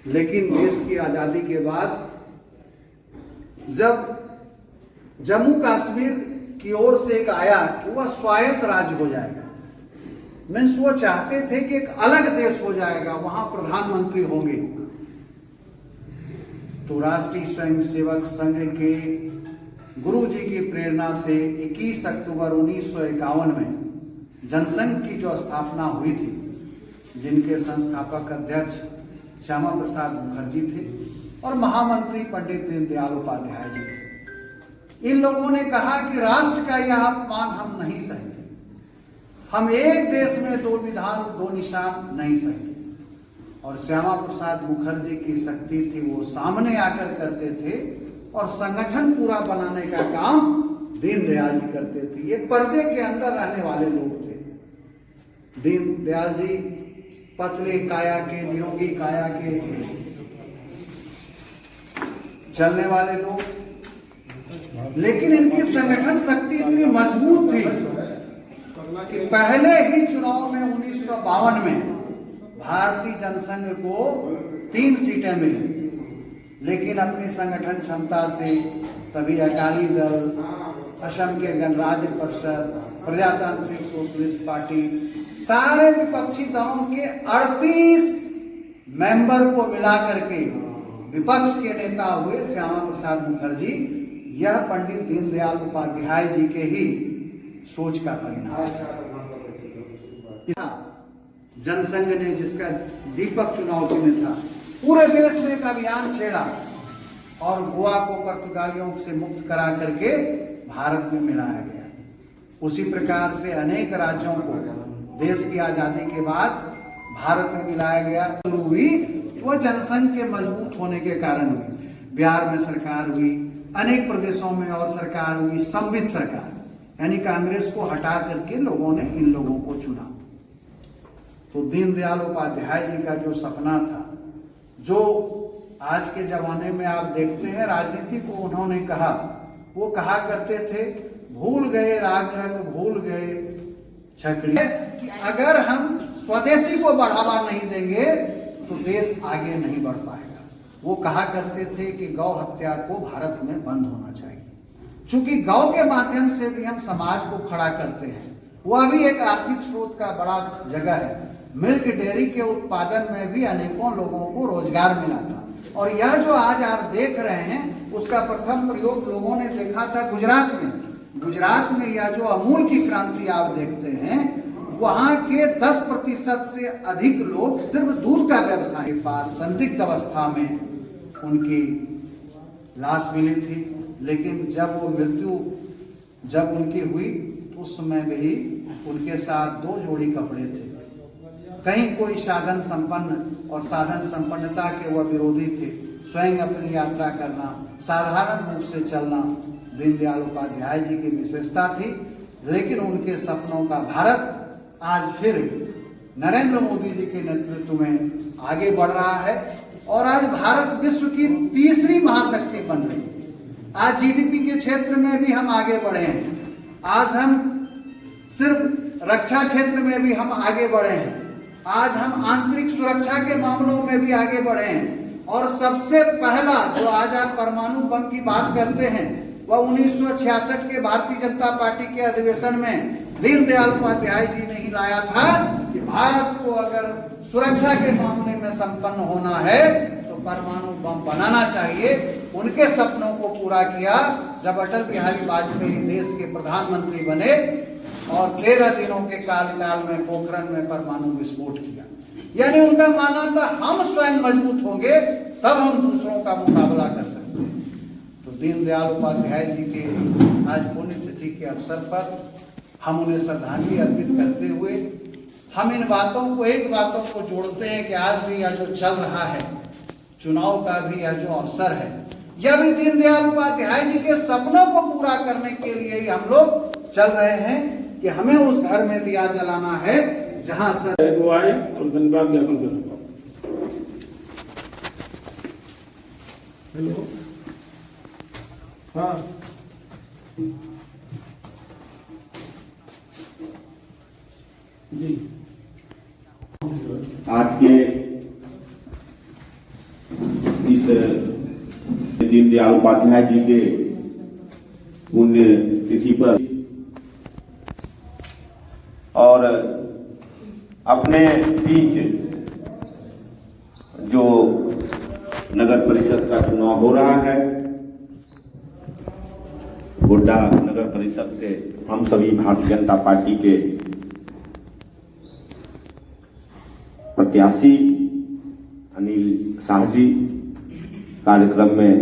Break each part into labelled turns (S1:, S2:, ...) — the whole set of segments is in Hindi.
S1: लेकिन देश की आजादी के बाद जब जम्मू कश्मीर की ओर से एक आया कि वह स्वायत्त राज्य हो जाएगा, मीन्स वो चाहते थे कि एक अलग देश हो जाएगा, वहां प्रधानमंत्री होंगे। तो राष्ट्रीय स्वयंसेवक संघ के गुरु जी की प्रेरणा से 21 अक्टूबर 1951 में जनसंघ की जो स्थापना हुई थी, जिनके संस्थापक अध्यक्ष श्यामा प्रसाद मुखर्जी थे और महामंत्री पंडित दीनदयाल उपाध्याय जी थे। इन लोगों ने कहा कि राष्ट्र का यह अपमान हम नहीं सहेंगे, हम एक देश में दो विधान दो निशान नहीं सहेंगे। और श्यामा प्रसाद मुखर्जी की शक्ति थी, वो सामने आकर करते थे और संगठन पूरा बनाने का काम दीनदयाल जी करते थे। ये पर्दे के अंदर रहने वाले लोग थे। दीनदयाल जी पतले काया के, निरोगी काया के चलने वाले लोग, लेकिन इनकी संगठन शक्ति इतनी मजबूत थी कि पहले ही चुनाव में 1952 में भारतीय जनसंघ को 3 सीटें मिली, लेकिन अपनी संगठन क्षमता से तभी अकाली दल, असम के गणराज्य परिषद, प्रजातांत्रिक सोशलिस्ट पार्टी, सारे विपक्षी दलों के 38 मेंबर को मिला करके विपक्ष के नेता हुए श्यामा प्रसाद मुखर्जी। यह पंडित दीनदयाल उपाध्याय जी के ही सोच का परिणाम है। जनसंघ ने, जिसका दीपक चुनाव चिन्ह था, पूरे देश में एक अभियान छेड़ा और गोवा को पुर्तगालियों से मुक्त करा करके भारत में मिलाया गया। उसी प्रकार से अनेक राज्यों को देश की आजादी के बाद भारत में मिलाया गया। शुरू हुई वो जनसंघ के मजबूत होने के कारण हुई। बिहार में सरकार हुई, अनेक प्रदेशों में और सरकार हुई, संवित सरकार, यानी कांग्रेस को हटा करके लोगों ने इन लोगों को चुना। तो दीनदयाल उपाध्याय जी का जो सपना था, जो आज के जमाने में आप देखते हैं राजनीति को उन्होंने कहा, वो कहा करते थे, भूल गए राग रंग भूल गए छकड़ी, कि अगर हम स्वदेशी को बढ़ावा नहीं देंगे तो देश आगे नहीं बढ़ पाएगा। वो कहा करते थे कि गौ हत्या को भारत में बंद होना चाहिए, क्योंकि गौ के माध्यम से भी हम समाज को खड़ा करते हैं। वह भी एक आर्थिक स्रोत का बड़ा जगह है। मिल्क डेयरी के उत्पादन में भी अनेकों लोगों को रोजगार मिला था। और यह जो आज आप देख रहे हैं, उसका प्रथम प्रयोग लोगों ने देखा था गुजरात में। गुजरात में यह जो अमूल की क्रांति आप देखते हैं, वहां के 10% से अधिक लोग सिर्फ दूध का व्यवसाय के पास संदिग्ध अवस्था में उनकी लाश मिली थी। लेकिन जब वो मृत्यु जब उनकी हुई, उस समय भी उनके साथ 2 जोड़ी कपड़े थे। कहीं कोई साधन संपन्न और साधन संपन्नता के वह विरोधी थे। स्वयं अपनी यात्रा करना, साधारण रूप से चलना दीनदयाल उपाध्याय जी की विशेषता थी। लेकिन उनके सपनों का भारत आज फिर नरेंद्र मोदी जी के नेतृत्व में आगे बढ़ रहा है और आज भारत विश्व की तीसरी महाशक्ति बन रही है। आज जीडीपी के क्षेत्र में भी हम आगे बढ़े हैं। आज हम सिर्फ रक्षा क्षेत्र में भी हम आगे बढ़े हैं। आज हम आंतरिक सुरक्षा के मामलों में भी आगे बढ़े हैं। और सबसे पहला जो आज आप परमाणु बम की बात करते हैं, वह 1966 के भारतीय जनता पार्टी के अधिवेशन में दीनदयाल उपाध्याय जी ने ही लाया था कि भारत को अगर सुरक्षा के मामले में संपन्न होना है तो परमाणु बम बनाना चाहिए। उनके सपनों को पूरा किया जब अटल बिहारी वाजपेयी देश के प्रधानमंत्री बने और 13 दिनों के काल में पोखरण में परमाणु विस्फोट किया। यानी उनका मानना था हम स्वयं मजबूत होंगे तब हम दूसरों का मुकाबला कर सकते हैं। तो दीनदयाल उपाध्याय जी के आज पुण्यतिथि के अवसर पर हम उन्हें श्रद्धांजलि अर्पित करते हुए हम इन बातों को, एक बातों को जोड़ते हैं कि आज भी यह जो चल रहा है चुनाव का भी यह जो अवसर है, यह भी दीनदयाल उपाध्याय जी के सपनों को पूरा करने के लिए ही हम लोग चल रहे हैं कि हमें उस घर में दिया जलाना है जहां से
S2: वो आए और धन्यवाद ज्ञापन करें। हेलो, हाँ
S3: आज के दीनदयाल उपाध्याय जी के पुण्य तिथि पर और अपने बीच जो नगर परिषद का चुनाव हो रहा है, गोड्डा नगर परिषद से हम सभी भारतीय जनता पार्टी के प्रत्याशी अनिल शाह जी कार्यक्रम में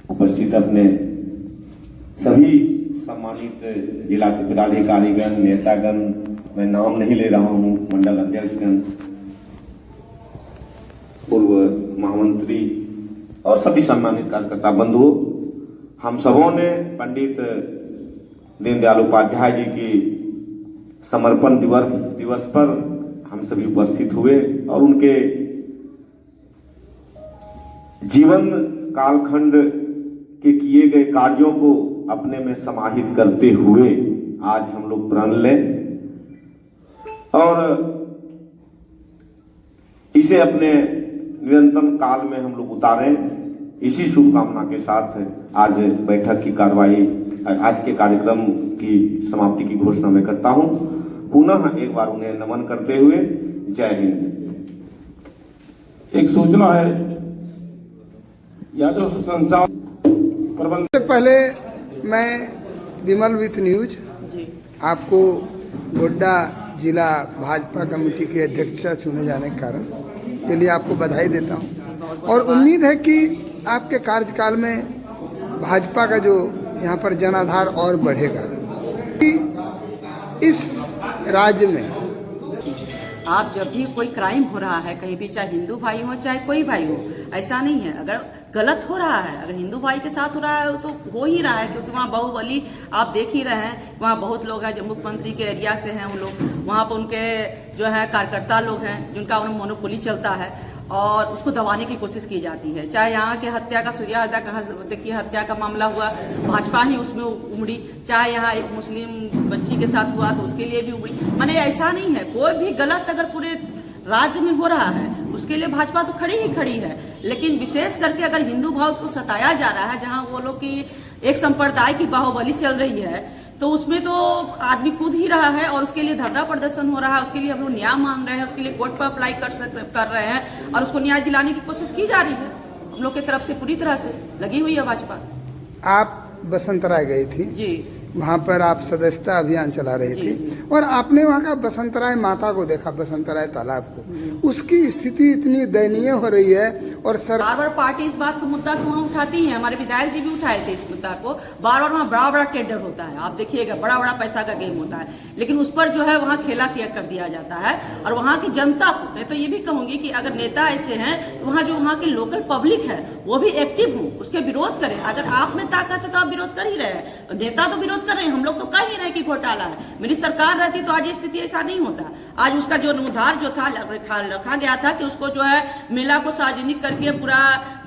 S3: उपस्थित अपने सभी सम्मानित जिला के पदाधिकारीगण, नेतागण, मैं नाम नहीं ले रहा हूं, मंडल अध्यक्षगण, पूर्व महामंत्री और सभी सम्मानित कार्यकर्ता बंधुओं, हम सबों ने पंडित दीनदयाल उपाध्याय जी की समर्पण दिवस पर हम सभी उपस्थित हुए और उनके जीवन कालखंड के किए गए कार्यों को अपने में समाहित करते हुए आज हम लोग प्रण लें और इसे अपने निरंतर काल में हम लोग उतारें। इसी शुभकामना के साथ आज बैठक की कार्रवाई, आज के कार्यक्रम की समाप्ति की घोषणा मैं करता हूं। पुनः एक बार उन्हें नमन करते हुए जय हिंद।
S2: एक सूचना है, यादव संचार प्रबंध
S4: सबसे पहले मैं विमल विथ न्यूज आपको गोड्डा जिला भाजपा कमेटी के अध्यक्ष चुने जाने के कारण के लिए आपको बधाई देता हूं और उम्मीद है कि आपके कार्यकाल में भाजपा का जो यहाँ पर जनाधार और बढ़ेगा। कि इस राज्य में
S5: आप जब भी कोई क्राइम हो रहा है कहीं भी, चाहे हिंदू भाई हो चाहे कोई भाई हो, ऐसा नहीं है। अगर गलत हो रहा है, अगर हिंदू भाई के साथ हो रहा है तो हो ही रहा है, क्योंकि वहाँ बाहुबली आप देख ही रहे हैं। वहाँ बहुत लोग हैं जो मुख्यमंत्री के एरिया से हैं, उन लोग वहाँ पर उनके जो है कार्यकर्ता लोग हैं जिनका उन्हें मोनोपोली चलता है और उसको दबाने की कोशिश की जाती है। चाहे यहाँ के हत्या का सूर्यादय का देखिए हत्या का मामला हुआ, भाजपा ही उसमें उमड़ी। चाहे यहाँ एक मुस्लिम बच्ची के साथ हुआ तो उसके लिए भी उमड़ी। माने ऐसा नहीं है, कोई भी गलत अगर पूरे राज्य में हो रहा है उसके लिए भाजपा तो खड़ी ही खड़ी है। लेकिन विशेष करके अगर हिंदू भाव को सताया जा रहा है, जहाँ वो लोग की एक संप्रदाय की बाहुबली चल रही है, तो उसमें तो आदमी कूद ही रहा है और उसके लिए धरना प्रदर्शन हो रहा है। उसके लिए हम लोग न्याय मांग रहे हैं, उसके लिए कोर्ट पर अप्लाई कर रहे हैं और उसको न्याय दिलाने की कोशिश की जा रही है हम लोग की तरफ से, पूरी तरह से लगी हुई है भाजपा।
S4: आप बसंतराय गई थी
S5: जी,
S4: वहाँ पर आप सदस्यता अभियान चला रही थी और आपने वहाँ का बसंतराय माता को देखा, बसंतराय तालाब को, उसकी स्थिति इतनी दयनीय हो रही है और
S5: बार बार पार्टी इस बात को मुद्दा को वहाँ उठाती है। हमारे विधायक जी भी उठाए थे इस मुद्दा को। बार बार वहाँ बड़ा बड़ा टेंडर होता है, आप देखिएगा बड़ा बड़ा पैसा का गेम होता है, लेकिन उस पर जो है वहाँ खेला किया कर दिया जाता है। और वहाँ की जनता को मैं तो ये भी कहूंगी कि अगर नेता ऐसे हैं तो वहाँ जो वहाँ की लोकल पब्लिक है वो भी एक्टिव हो, उसके विरोध करें। अगर आप में ताकत है तो आप विरोध कर ही रहे हैं, नेता तो विरोध कर रहे हैं, हम लोग तो कह ही रहे कि घोटाला है। मेरी सरकार रहती तो आज स्थिति ऐसा नहीं होता। आज उसका जो उधार जो था रखा गया था कि उसको जो है मेला को सार्वजनिक करके पूरा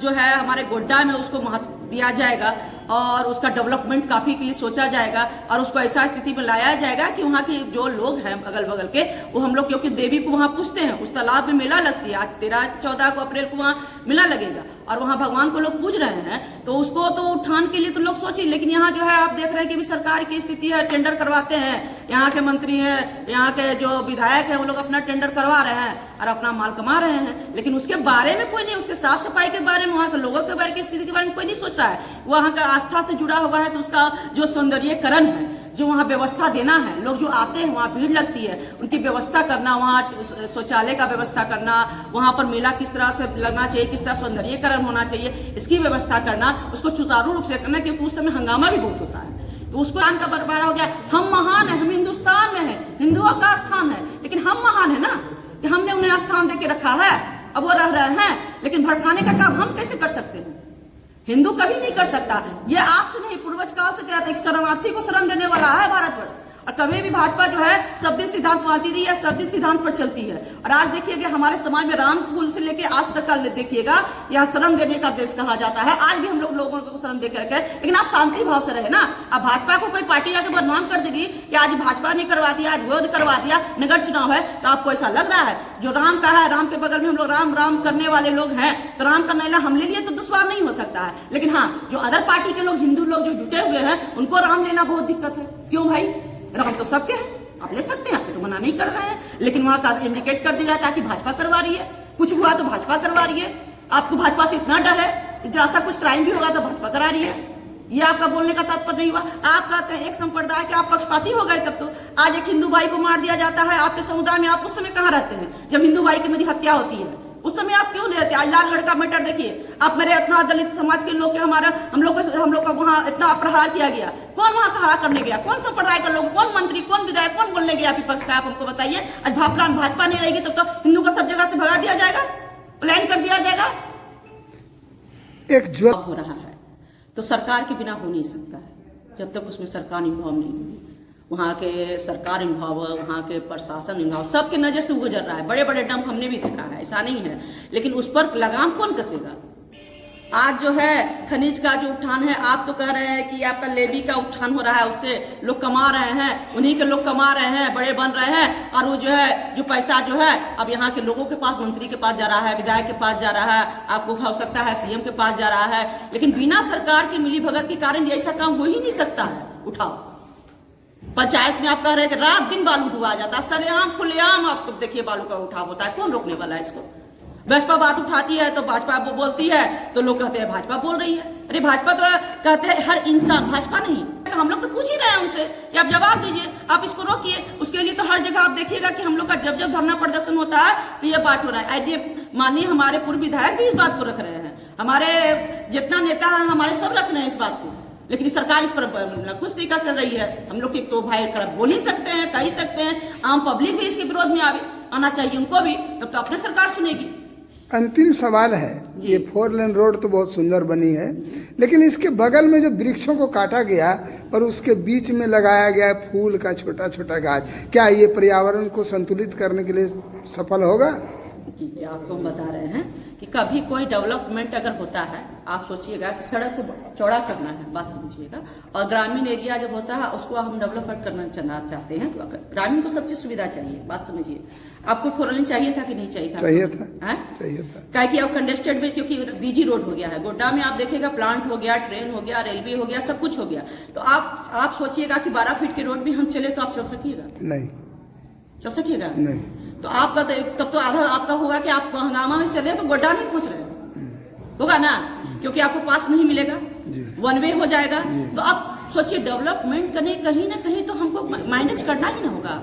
S5: जो है हमारे गोड्डा में उसको महत्व दिया जाएगा और उसका डेवलपमेंट काफी के लिए सोचा जाएगा और उसको ऐसा स्थिति में लाया जाएगा कि वहाँ के जो लोग हैं अगल बगल के, वो हम लोग क्योंकि देवी को वहाँ पूजते हैं, उस तालाब में मेला लगती है। आज 13-14 को अप्रैल को वहाँ मेला लगेगा और वहाँ भगवान को लोग पूज रहे हैं, तो उसको तो उत्थान के लिए तो लोग सोचिए। लेकिन यहाँ जो है आप देख रहे हैं कि अभी सरकार की स्थिति है, टेंडर करवाते हैं, यहाँ के मंत्री हैं, यहाँ के जो विधायक है वो लोग अपना टेंडर करवा रहे हैं और अपना माल कमा रहे हैं, लेकिन उसके बारे में कोई नहीं, उसके साफ सफाई के बारे में, वहाँ के लोगों के बारे की स्थिति के बारे में कोई नहीं सोच रहा है। वहाँ का आस्था से जुड़ा हुआ है तो उसका जो सौंदर्यीकरण है, जो वहाँ व्यवस्था देना है, लोग जो आते हैं वहाँ भीड़ लगती है, उनकी व्यवस्था करना, वहाँ शौचालय का व्यवस्था करना, वहाँ पर मेला किस तरह से लगना चाहिए, किस तरह सौंदर्यीकरण होना चाहिए, इसकी व्यवस्था करना, उसको सुचारू रूप से करना, क्योंकि उस समय हंगामा भी बहुत होता है। तो उसको का बर्बाद हो गया। हम महान है, हम हिंदुस्तान में है, हिंदुओं का स्थान है, लेकिन हम महान है ना कि हमने उन्हें स्थान दे के रखा है, अब वो रह रहे हैं, लेकिन भड़काने का काम हम कैसे कर सकते हैं? हिंदू कभी नहीं कर सकता। ये आज से नहीं, पूर्वज काल से क्या था, एक शरणार्थी को शरण देने वाला है भारतवर्ष, और कभी भी भाजपा जो है सब दिन सिद्धांतवादी रही है, सब दिन सिद्धांत पर चलती है। और आज देखिएगा हमारे समाज में राम फूल से लेके आज तक का देखिएगा, यहाँ शरण देने का देश कहा जाता है। आज भी हम लोगों को शरण दे के रखे, लेकिन आप शांति भाव से रहे ना। अब भाजपा को कोई पार्टी आके बदनाम कर देगी कि आज भाजपा ने करवा दिया, आज वो करवा दिया, नगर चुनाव है, तो आपको ऐसा लग रहा है जो राम का है, राम के बगल में हम लोग राम राम करने वाले लोग हैं, तो राम का नैला हमले लिए तो दुश्वार नहीं हो सकता है। लेकिन हाँ, जो अदर पार्टी के लोग, हिंदू लोग जो जुटे हुए हैं, उनको राम लेना बहुत दिक्कत है। क्यों भाई, राम तो सबके हैं, आप ले सकते हैं, आप तो मना नहीं कर रहे हैं, लेकिन वहां का इंडिकेट कर दिया जाता है कि भाजपा करवा रही है, कुछ हुआ तो भाजपा करवा रही है। आपको भाजपा से इतना डर है, जरा सा कुछ क्राइम भी होगा तो भाजपा करा रही है। ये आपका बोलने का तात्पर्य नहीं हुआ। आप कहते हैं एक संप्रदाय के आप पक्षपाती हो गए, तब तो आज एक हिंदू भाई को मार दिया जाता है आपके समुदाय में, आप उस समय कहाँ रहते हैं जब हिंदू भाई की मेरी हत्या होती है? उस समय आप क्यों नहीं रहते? आज लाल का मैटर देखिए, आप मेरे इतना दलित समाज के लोग हम लोग का वहाँ इतना अपराध किया गया, कौन वहाँ खड़ा करने गया? कौन संप्रदाय का लोग, कौन मंत्री, कौन विधायक, कौन बोलने गया विपक्ष का? आप हमको बताइए। आज भाजपा नहीं रहेगी तब तो हिंदू को सब जगह से भगा दिया जाएगा, प्लान कर दिया जाएगा।
S4: एक जो
S5: हो रहा है तो सरकार के बिना हो नहीं सकता है, जब तक उसमें सरकार इन्वॉल्व नहीं होगी। वहाँ के सरकार इन्वॉल्व, वहाँ के प्रशासन इन्वॉल्व, सबके नज़र से गुजर रहा है। बड़े बड़े डंप हमने भी देखा है, ऐसा नहीं है, लेकिन उस पर लगाम कौन कसेगा? आज जो है खनिज का जो उठान है, आप तो कह रहे हैं कि आपका लेवी का उठान हो रहा है, उससे लोग कमा रहे हैं, उन्हीं के लोग कमा रहे हैं, बड़े बन रहे हैं, और वो जो है जो पैसा जो है अब यहाँ के लोगों के पास, मंत्री के पास जा रहा है, विधायक के पास जा रहा है, आपको हो सकता है सीएम के पास जा रहा है। लेकिन बिना सरकार की मिलीभगत के कारण ऐसा काम हो ही नहीं सकता है। उठाओ, पंचायत में आप कह रहे हैं कि रात दिन बालू डुबा जाता है, सरेआम खुलेआम आपको देखिए बालू का उठाव होता है। कौन रोकने वाला है इसको? भाजपा बात उठाती है तो भाजपा वो बोलती है तो लोग कहते हैं भाजपा बोल रही है। अरे भाजपा तो कहते हैं हर इंसान, भाजपा नहीं। तो हम लोग तो पूछ ही रहे हैं उनसे कि आप जवाब दीजिए, आप इसको रोकिए। उसके लिए तो हर जगह आप देखिएगा कि हम लोग का जब धरना प्रदर्शन होता है तो ये बात हो रहा है। आइडिया मानिए, हमारे पूर्व विधायक भी इस बात को रख रहे हैं, हमारे जितना नेता है हमारे सब रख रहे हैं इस बात को, लेकिन सरकार इस पर कुछ तरीका चल रही है। हम लोग तो भाई बोल ही सकते हैं, कह ही सकते हैं, आम पब्लिक भी इसके विरोध में आना चाहिए उनको भी, तब तो अपने सरकार सुनेगी।
S4: अंतिम सवाल है, ये 4 लेन रोड तो बहुत सुंदर बनी है, लेकिन इसके बगल में जो वृक्षों को काटा गया और उसके बीच में लगाया गया फूल का छोटा छोटा गाछ, क्या ये पर्यावरण को संतुलित करने के लिए सफल होगा?
S5: जी, आपको हम बता रहे हैं कि कभी कोई डेवलपमेंट अगर होता है, आप सोचिएगा कि सड़क को चौड़ा करना है, बात समझिएगा, और ग्रामीण एरिया जब होता है उसको हम डेवलपमेंट करना चाहते हैं, ग्रामीण को सब चीज सुविधा चाहिए, बात समझिए। आपको 4 लेन चाहिए था कि नहीं चाहिए था?
S4: चाहिए था, चाहिए था।
S5: क्या कि अब कंजेस्टेड में, क्योंकि बीजी रोड हो गया है, गोड्डा में आप देखिएगा प्लांट हो गया, ट्रेन हो गया, रेलवे हो गया, सब कुछ हो गया। तो आप सोचिएगा कि 12 फीट के रोड भी हम चले तो आप चल सकिएगा?
S4: नहीं
S5: चल सकिएगा?
S4: नहीं।
S5: तो आपका तब तो आधा आपका होगा कि आप हंगामा में चले तो गोड्डा नहीं पहुंच रहे होगा ना, क्योंकि आपको पास नहीं मिलेगा, 1 वे हो जाएगा। तो आप सोचिए, डेवलपमेंट करने कहीं ना कहीं तो हमको मैनेज करना ही ना होगा।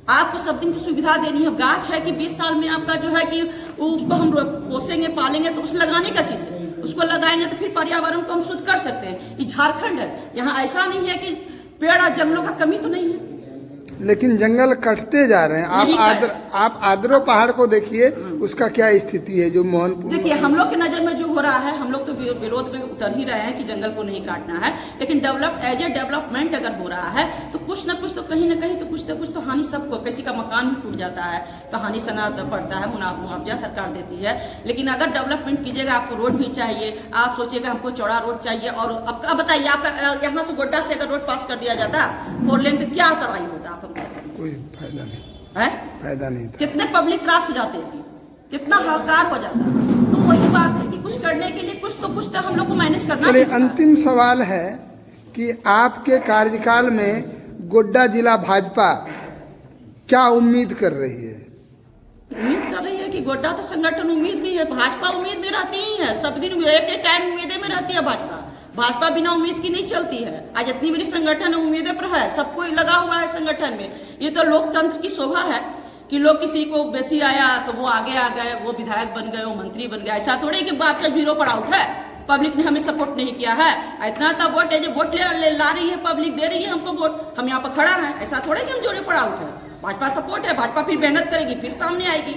S5: आपको सब दिन की सुविधा देनी है। गाछ है कि 20 साल में आपका जो है कि उसको हम पोसेंगे, पालेंगे, तो उस लगाने का चीज है, उसको लगाएंगे तो फिर पर्यावरण को हम शुद्ध कर सकते हैं। ये झारखंड है, यहाँ ऐसा नहीं है कि पेड़ और जंगलों का कमी तो नहीं है,
S4: लेकिन जंगल कटते जा रहे हैं। आप आद्रो पहाड़ को देखिए, उसका क्या स्थिति है जो मोहनपुर।
S5: देखिए, हम लोग की नजर में जो हो रहा है, हम लोग तो विरोध में उतर ही रहे हैं कि जंगल को नहीं काटना है, लेकिन एज ए डेवलपमेंट अगर हो रहा है तो कुछ ना कुछ तो कहीं ना कहीं तो कुछ ना कुछ तो हानि सबको, किसी का मकान भी टूट जाता है तो हानि सना पड़ता है, मुआवजा सरकार देती है। लेकिन अगर डेवलपमेंट कीजिएगा, आपको रोड भी चाहिए, आप सोचिएगा हमको चौड़ा रोड चाहिए। और अब बताइए, आपका यहाँ से गोड्डा से अगर रोड पास कर दिया जाता 4 लेन तो क्या तबाही होता? आप
S4: कोई फायदा नहीं
S5: है,
S4: फायदा नहीं।
S5: कितने पब्लिक क्रॉस हो जाते हैं, कितना हाहाकार हो जाता है। तो वही बात है कि कुछ करने के लिए कुछ तो हम लोग को मैनेज करना
S4: चलिए,
S5: है।
S4: अंतिम सवाल है कि आपके कार्यकाल में गोड्डा जिला भाजपा क्या उम्मीद कर रही है?
S5: उम्मीद कर रही है कि गोड्डा तो संगठन उम्मीद भी है, भाजपा उम्मीद में रहती ही है, सब दिन एक टाइम उम्मीदें में रहती है भाजपा बिना उम्मीद की नहीं चलती है। आज इतनी बड़ी संगठन उम्मीदें पर है, सबको लगा हुआ है संगठन में। ये तो लोकतंत्र की शोभा है कि लोग किसी को बेसी आया तो वो आगे आ गए, वो विधायक बन गए, वो मंत्री बन गए। ऐसा थोड़ी कि बात का 0 पर आउट है, पब्लिक ने हमें सपोर्ट नहीं किया है। इतना तो वोट है जो वोट ला रही है, पब्लिक दे रही है हमको वोट, हम यहाँ पर खड़ा है। ऐसा थोड़े कि हम 0 पर आउट है। भाजपा सपोर्ट है, भाजपा फिर मेहनत करेगी, फिर सामने आएगी।